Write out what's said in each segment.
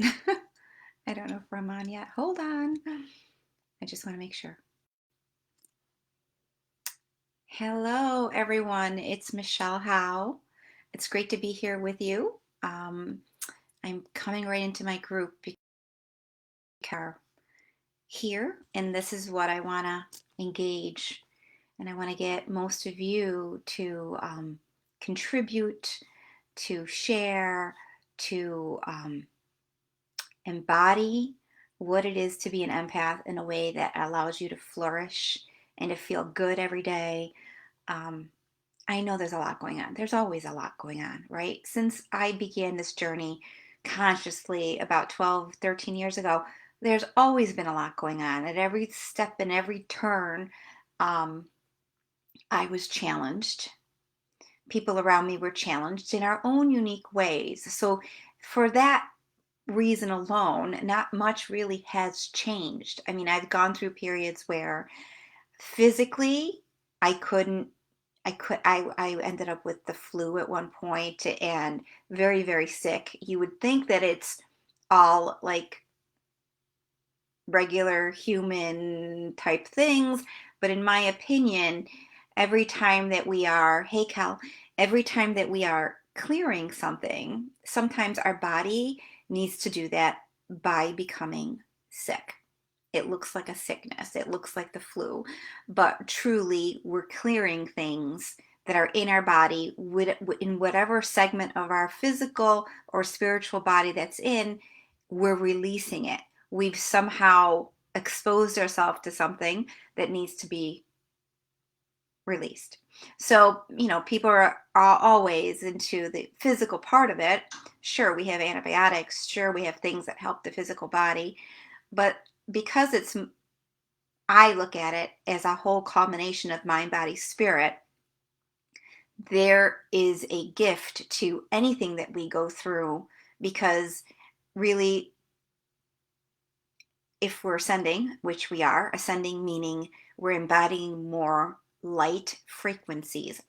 I don't know if I'm on yet. Hold on. I just want to make sure. Hello, everyone. It's Michelle Howe. It's great to be here with you. I'm coming right into my group because here, and this is what I want to engage. And I want to get most of you to contribute, to share, to embody what it is to be an empath in a way that allows you to flourish and to feel good every day. Um, I know there's a lot going on. There's always a lot going on, right? Since I began this journey consciously about 12, 13 years ago, there's always been a lot going on. At every step and every turn, um, I was challenged. People around me were challenged in our own unique ways. So, for that reason alone, not much really has changed. I mean, I've gone through periods where physically I couldn't I ended up with the flu at one point and very, very sick. You would think that it's all like regular human type things, but in my opinion, every time that we are, hey Cal, every time that we are clearing something, sometimes our body needs to do that by becoming sick. It looks like a sickness, it looks like the flu, but truly we're clearing things that are in our body in whatever segment of our physical or spiritual body that's in, we're releasing it. We've somehow exposed ourselves to something that needs to be released. So, people are always into the physical part of it. Sure, we have antibiotics, sure, we have things that help the physical body, but because I look at it as a whole combination of mind, body, spirit, there is a gift to anything that we go through because really, if we're ascending, which we are, ascending meaning we're embodying more lighter frequencies.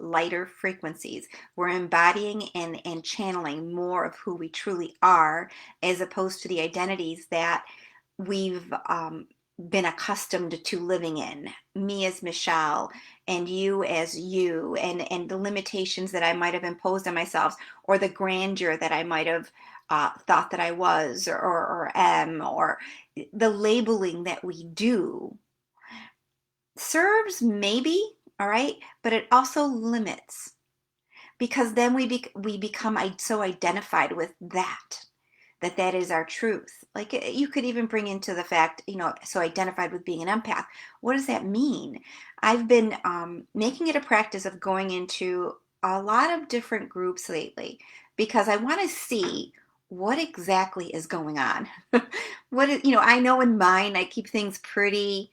We're embodying and channeling more of who we truly are as opposed to the identities that we've been accustomed to living in. Me as Michelle and you as you, and the limitations that I might have imposed on myself, or the grandeur that I might have thought that I was or am, or the labeling that we do serves maybe, all right, but it also limits because then we become so identified with that is our truth. Like you could even bring into the fact, so identified with being an empath. What does that mean? I've been making it a practice of going into a lot of different groups lately because I want to see what exactly is going on. I know in mine, I keep things pretty,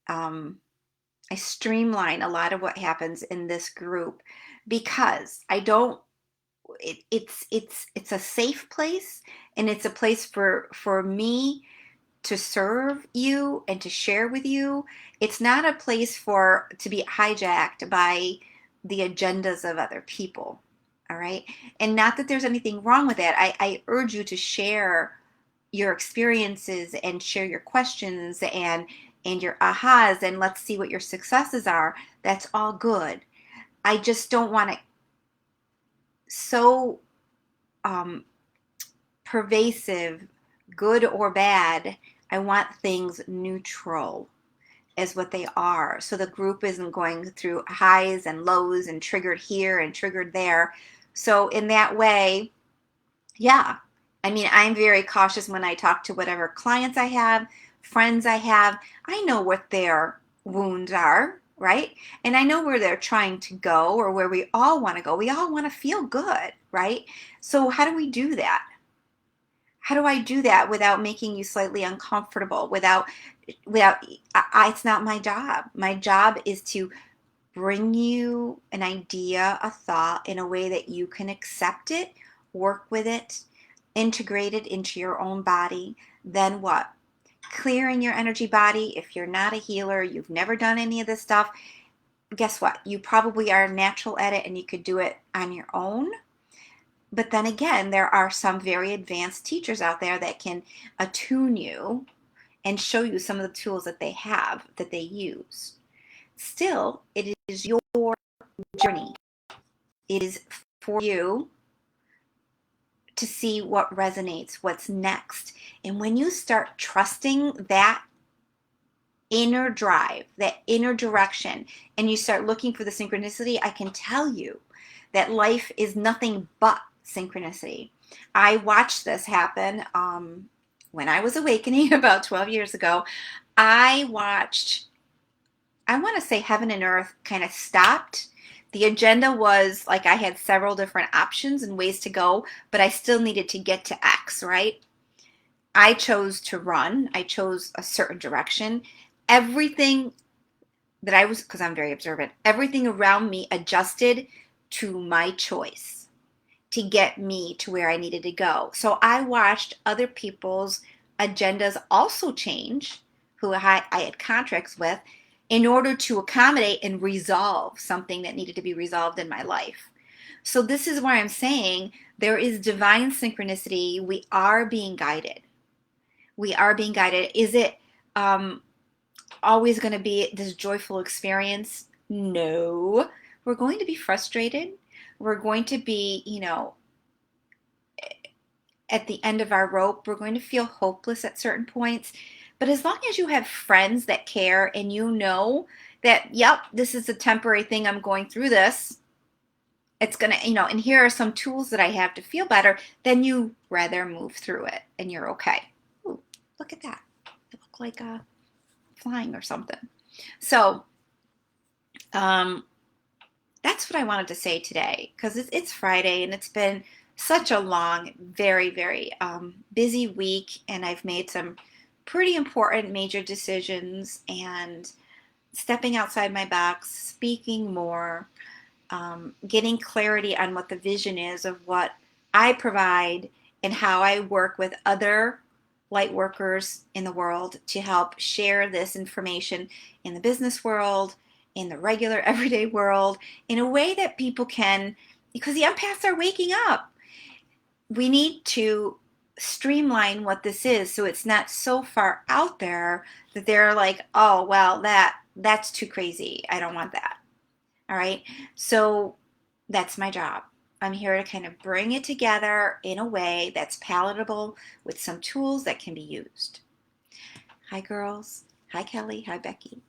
I streamline a lot of what happens in this group because I don't it's a safe place, and it's a place for me to serve you and to share with you. It's not a place for to be hijacked by the agendas of other people. All right, and not that there's anything wrong with that. I urge you to share your experiences and share your questions and your ahas, and let's see what your successes are. That's all good. I just don't want to so um, pervasive, good or bad. I want things neutral as what they are. So the group isn't going through highs and lows and triggered here and triggered there. So in that way, yeah. I mean, I'm very cautious when I talk to whatever clients I have, friends I have. I know what their wounds are, right? And I know where they're trying to go or where we all want to go. We all want to feel good, right? So how do we do that? How do I do that without making you slightly uncomfortable? It's not my job. My job is to bring you an idea, a thought in a way that you can accept it, work with it, integrate it into your own body. Then what? Clearing your energy body. If you're not a healer, you've never done any of this stuff, guess what? You probably are natural at it and you could do it on your own. But then again, there are some very advanced teachers out there that can attune you and show you some of the tools that they have, that they use. Still, it is your journey. It is for you to see what resonates, what's next. And when you start trusting that inner drive, that inner direction, and you start looking for the synchronicity, I can tell you that life is nothing but synchronicity. I watched this happen when I was awakening about 12 years ago. I watched, I want to say heaven and earth kind of stopped. The agenda was like I had several different options and ways to go, but I still needed to get to X, right? I chose to run. I chose a certain direction. Everything that I was, because I'm very observant, everything around me adjusted to my choice to get me to where I needed to go. So I watched other people's agendas also change, who I had contracts with, in order to accommodate and resolve something that needed to be resolved in my life. So this is why I'm saying there is divine synchronicity. We are being guided. We are being guided. Is it always going to be this joyful experience? No. We're going to be frustrated. We're going to be, at the end of our rope. We're going to feel hopeless at certain points. But as long as you have friends that care and you know that, yep, this is a temporary thing, I'm going through this, it's going to, and here are some tools that I have to feel better, then you rather move through it and you're okay. Ooh, look at that. It looked like flying or something. So that's what I wanted to say today, because it's Friday and it's been such a long, very, very busy week, and I've made some pretty important major decisions and stepping outside my box, speaking more, getting clarity on what the vision is of what I provide and how I work with other light workers in the world to help share this information in the business world, in the regular everyday world, in a way that people can, because the empaths are waking up. We need to streamline what this is so it's not so far out there that they're like, oh, well, that's too crazy. I don't want that. All right. So that's my job. I'm here to kind of bring it together in a way that's palatable with some tools that can be used. Hi, girls. Hi, Kelly. Hi, Becky.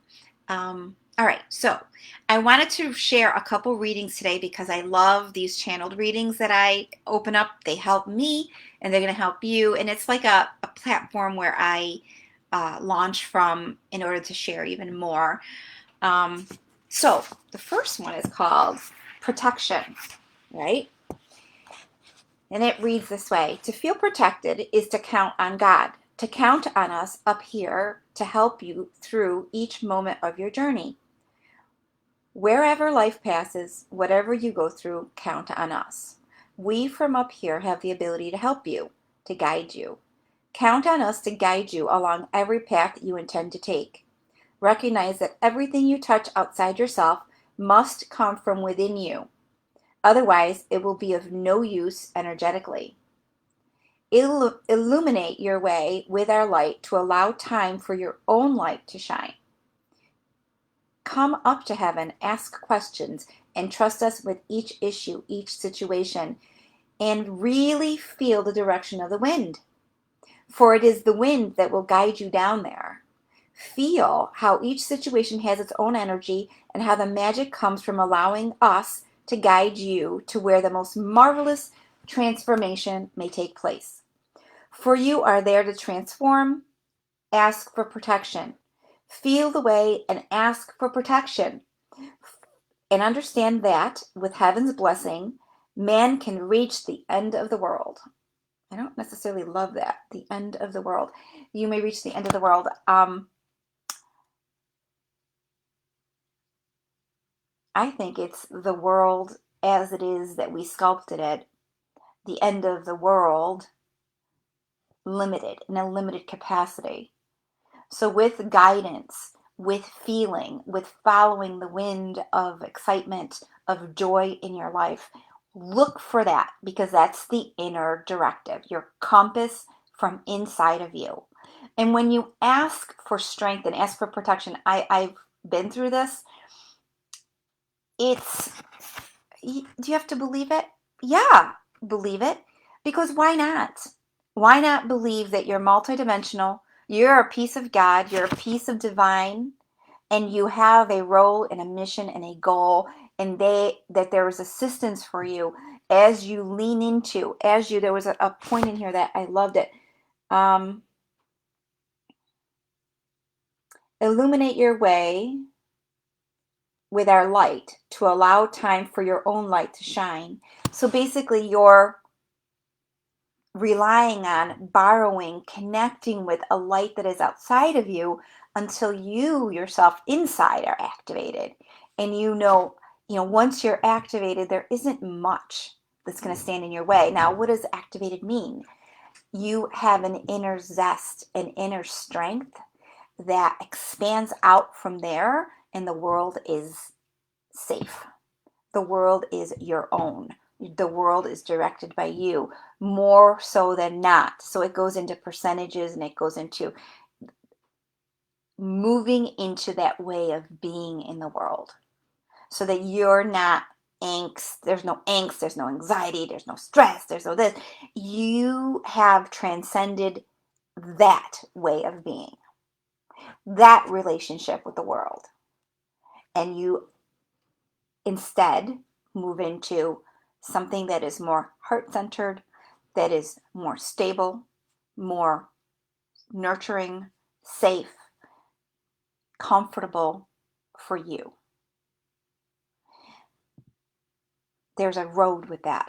All right, so I wanted to share a couple readings today because I love these channeled readings that I open up. They help me and they're going to help you. And it's like a platform where I launch from in order to share even more. So the first one is called Protection, right? And it reads this way: to feel protected is to count on God, to count on us up here to help you through each moment of your journey. Wherever life passes, whatever you go through, count on us. We from up here have the ability to help you, to guide you. Count on us to guide you along every path that you intend to take. Recognize that everything you touch outside yourself must come from within you. Otherwise, it will be of no use energetically. Illuminate your way with our light to allow time for your own light to shine. Come up to heaven, ask questions, and trust us with each issue, each situation, and really feel the direction of the wind. For it is the wind that will guide you down there. Feel how each situation has its own energy and how the magic comes from allowing us to guide you to where the most marvelous transformation may take place. For you are there to transform, ask for protection. Feel the way and ask for protection. And understand that, with heaven's blessing, man can reach the end of the world. I don't necessarily love that, the end of the world. You may reach the end of the world. I think it's the world as it is that we sculpted it, the end of the world, limited, in a limited capacity. So with guidance, with feeling, with following the wind of excitement, of joy in your life, Look for that because that's the inner directive, your compass from inside of you. And when you ask for strength and ask for protection, I've been through this. It's, do you have to believe it? Yeah, believe it. Because why not? Why not believe that you're multidimensional, you're a piece of God, you're a piece of divine, and you have a role and a mission and a goal, and that there is assistance for you as you lean into, as you, there was a point in here that I loved it. Um, Illuminate your way with our light to allow time for your own light to shine. So basically, you're relying on borrowing, connecting with a light that is outside of you until you yourself inside are activated. And once you're activated, there isn't much that's going to stand in your way. Now, what does activated mean? You have an inner zest, an inner strength that expands out from there, and the world is safe. The world is your own. The world is directed by you more so than not. So it goes into percentages and it goes into moving into that way of being in the world so that you're not angst. There's no angst, there's no anxiety, there's no stress, there's no this. You have transcended that way of being, that relationship with the world. And you instead move into something that is more heart-centered, that is more stable, more nurturing, safe, comfortable for you. There's a road with that.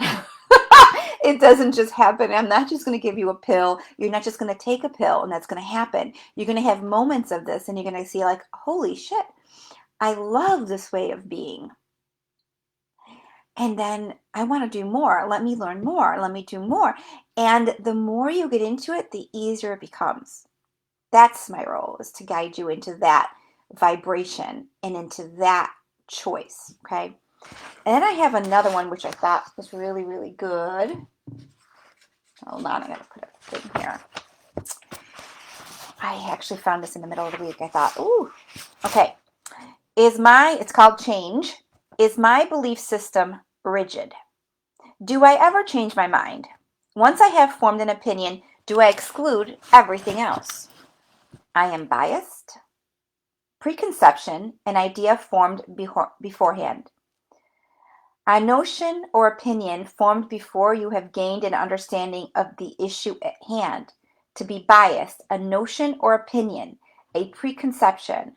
It doesn't just happen. I'm not just going to give you a pill. You're not just going to take a pill and that's going to happen. You're going to have moments of this and you're going to see like, holy shit, I love this way of being. And then I want to do more. Let me learn more. Let me do more. And the more you get into it, the easier it becomes. That's my role, is to guide you into that vibration and into that choice. Okay. And then I have another one, which I thought was really, really good. Hold on. I got to put a thing here. I actually found this in the middle of the week. I thought, ooh, okay. It's called change. Is my belief system rigid? Do I ever change my mind? Once I have formed an opinion, do I exclude everything else? I am biased. Preconception, an idea formed beforehand. A notion or opinion formed before you have gained an understanding of the issue at hand. To be biased, a notion or opinion, a preconception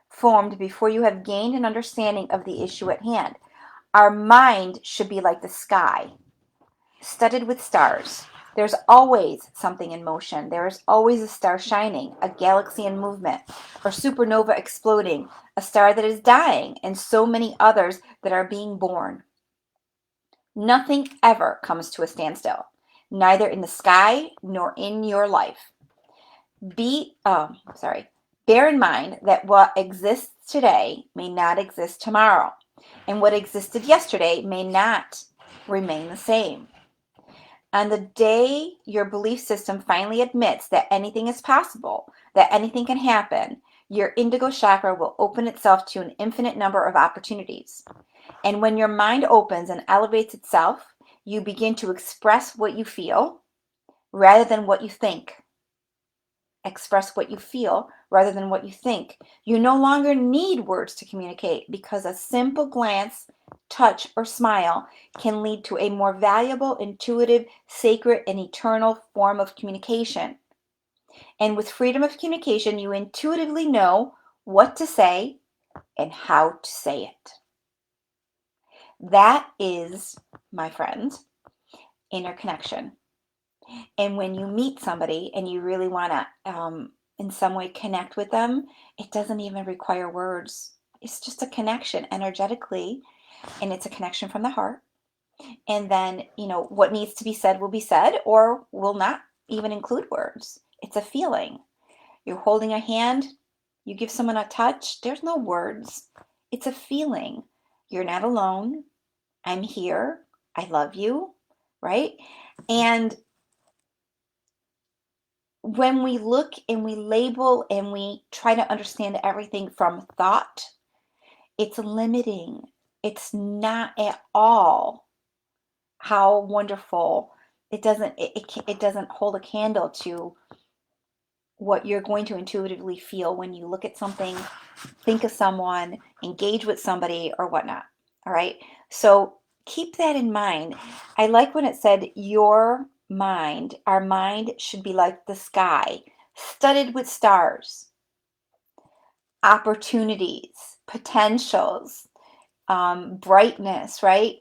formed before you have gained an understanding of the issue at hand. Our mind should be like the sky, studded with stars. There's always something in motion. There is always a star shining, a galaxy in movement, or supernova exploding, a star that is dying, and so many others that are being born. Nothing ever comes to a standstill, neither in the sky nor in your life. Bear in mind that what exists today may not exist tomorrow, and what existed yesterday may not remain the same. On the day your belief system finally admits that anything is possible, that anything can happen, your indigo chakra will open itself to an infinite number of opportunities. And when your mind opens and elevates itself, you begin to express what you feel rather than what you think. Express what you feel rather than what you think. You no longer need words to communicate because a simple glance, touch, or smile can lead to a more valuable, intuitive, sacred, and eternal form of communication. And with freedom of communication, you intuitively know what to say and how to say it. That is, my friend, inner connection. And when you meet somebody and you really want to, in some way, connect with them, it doesn't even require words. It's just a connection energetically, and it's a connection from the heart. And then, what needs to be said will be said or will not even include words. It's a feeling. You're holding a hand, you give someone a touch, there's no words. It's a feeling. You're not alone. I'm here. I love you, right? And when we look and we label and we try to understand everything from thought, it's limiting. It's not at all how wonderful. It doesn't hold a candle to what you're going to intuitively feel when you look at something, think of someone, engage with somebody, or whatnot. All right. So keep that in mind. I like when it said, our mind should be like the sky, studded with stars, opportunities, potentials, brightness, right?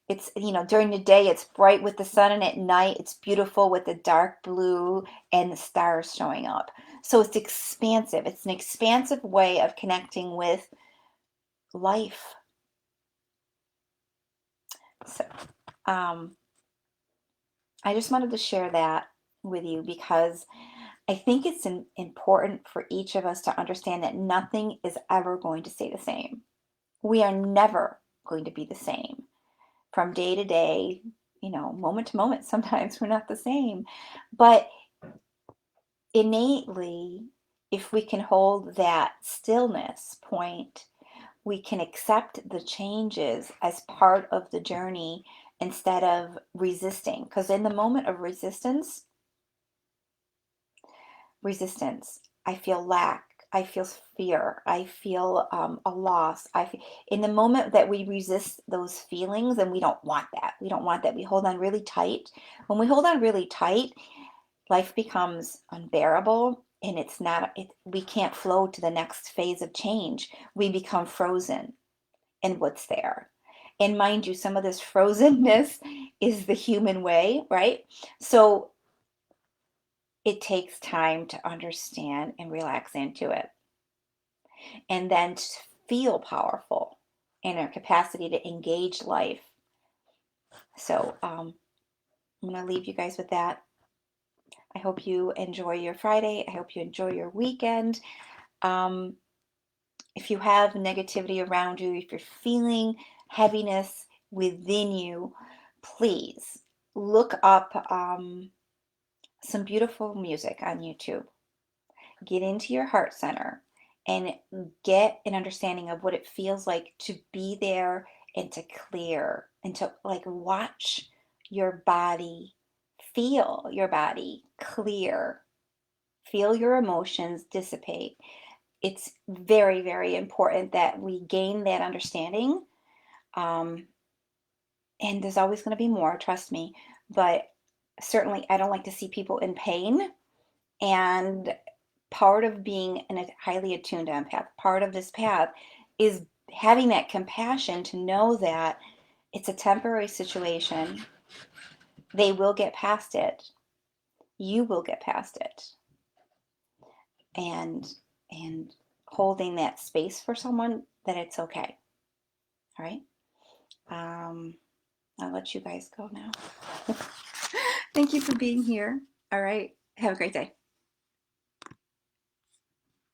It's, during the day, it's bright with the sun, and at night, it's beautiful with the dark blue and the stars showing up. So it's expansive. It's an expansive way of connecting with life. So, um, I just wanted to share that with you because I think it's important for each of us to understand that nothing is ever going to stay the same. We are never going to be the same from day to day, moment to moment. Sometimes we're not the same. But innately, if we can hold that stillness point, we can accept the changes as part of the journey instead of resisting. Because in the moment of resistance, I feel lack, I feel fear, I feel a loss. In the moment that we resist those feelings, and we don't want that. We don't want that. We hold on really tight. When we hold on really tight, life becomes unbearable, and we can't flow to the next phase of change. We become frozen in what's there. And mind you, some of this frozenness is the human way, right? So it takes time to understand and relax into it, and then to feel powerful in our capacity to engage life. So I'm going to leave you guys with that. I hope you enjoy your Friday. I hope you enjoy your weekend. Um, if you have negativity around you, if you're feeling heaviness within you, please look up some beautiful music on YouTube. Get into your heart center and get an understanding of what it feels like to be there and to clear and to like watch your body, feel your body clear, feel your emotions dissipate. It's very, very important that we gain that understanding. Um, and there's always going to be more, trust me. But certainly, I don't like to see people in pain. And part of being a highly attuned empath, part of this path is having that compassion to know that it's a temporary situation. They will get past it. You will get past it. And and holding that space for someone that it's okay. All right. Um, I'll let you guys go now. Thank you for being here. All right. Have a great day.